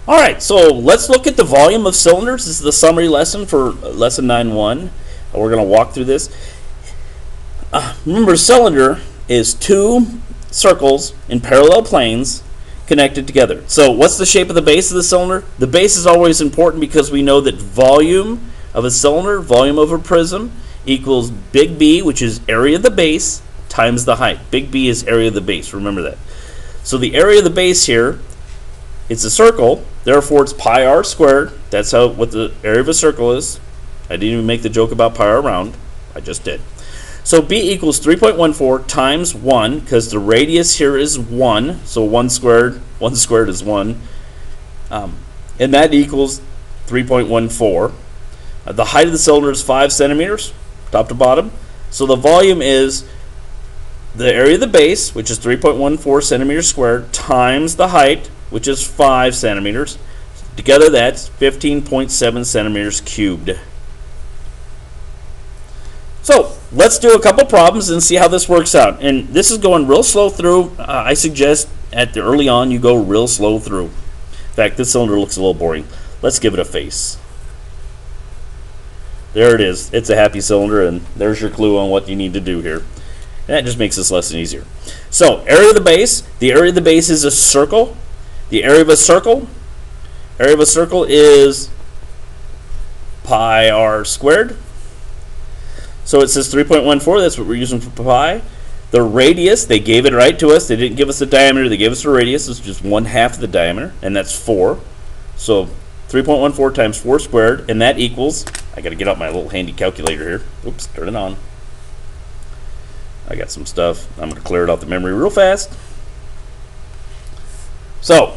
Alright, so let's look at the volume of cylinders. This is the summary lesson for lesson 9.1. We're going to walk through this. Remember, a cylinder is two circles in parallel planes connected together. So what's the shape of the base of the cylinder? The base is always important because we know that volume of a cylinder, volume over prism, equals big B, which is area of the base, times the height. Big B is area of the base. Remember that. So the area of the base here, it's a circle, therefore it's pi r squared. That's what the area of a circle is. I didn't even make the joke about pi r round. I just did. So B equals 3.14 times 1, because the radius here is 1. So 1 squared is 1. And that equals 3.14. The height of the cylinder is 5 centimeters, top to bottom. So the volume is the area of the base, which is 3.14 centimeters squared, times the height, which is 5 centimeters. Together that's 15.7 centimeters cubed. So let's do a couple problems and see how this works out. And this is going real slow through. I suggest early on you go real slow through. In fact, this cylinder looks a little boring. Let's give it a face. There it is. It's a happy cylinder, and there's your clue on what you need to do here. And that just makes this lesson easier. So area of the base. The area of the base is a circle. The area of a circle is pi r squared. So it says 3.14. That's what we're using for pi. The radius, they gave it right to us. They didn't give us the diameter. They gave us the radius. It's just 1/2 of the diameter, and that's 4. So 3.14 times 4 squared, and that equals, I got to get out my little handy calculator here. Oops, turn it on. I got some stuff. I'm going to clear it out the memory real fast. So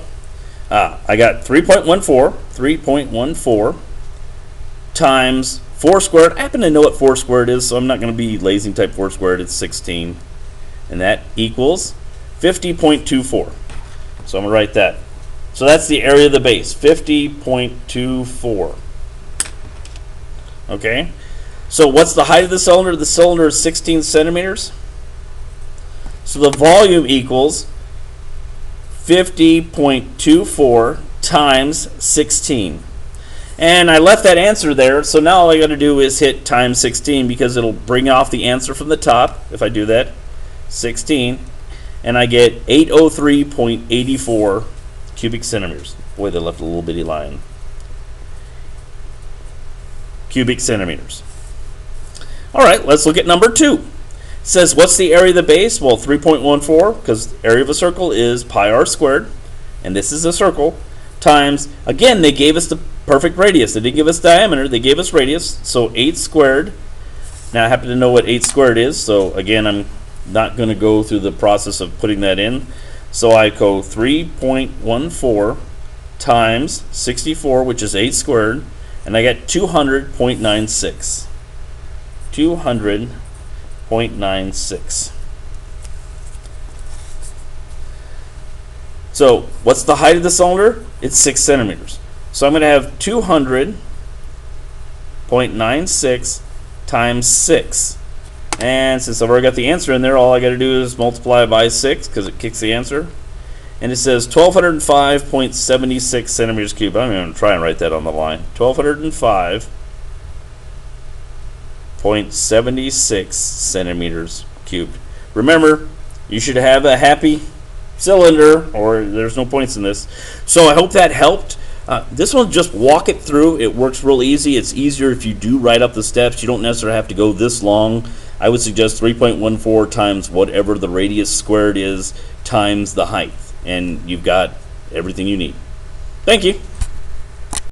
I got 3.14 times 4 squared. I happen to know what 4 squared is, so I'm not going to be lazy and type 4 squared. It's 16. And that equals 50.24. So I'm going to write that. So that's the area of the base, 50.24. Okay? So what's the height of the cylinder? The cylinder is 16 centimeters. So the volume equals 50.24 times 16. And I left that answer there, so now all I got to do is hit times 16 because it'll bring off the answer from the top if I do that, 16, and I get 803.84 cubic centimeters. Boy, they left a little bitty line. Cubic centimeters. All right, let's look at number 2. It says, what's the area of the base? Well, 3.14, because area of a circle is pi r squared, and this is a circle, times, again, they gave us the perfect radius. They didn't give us diameter, they gave us radius, so 8 squared. Now I happen to know what 8 squared is, so again, I'm not going to go through the process of putting that in. So I go 3.14 times 64, which is 8 squared, and I get 200.96. 200.96. So what's the height of the cylinder? It's 6 centimeters. So I'm going to have 200.96 times 6. And since I've already got the answer in there, all I got to do is multiply by 6 because it kicks the answer. And it says 1205.76 centimeters cubed. I'm going to try and write that on the line. 1205.76 centimeters cubed. Remember, you should have a happy cylinder, or there's no points in this. So I hope that helped. This one, just walk it through. It works real easy. It's easier if you do write up the steps. You don't necessarily have to go this long. I would suggest 3.14 times whatever the radius squared is times the height, and you've got everything you need. Thank you.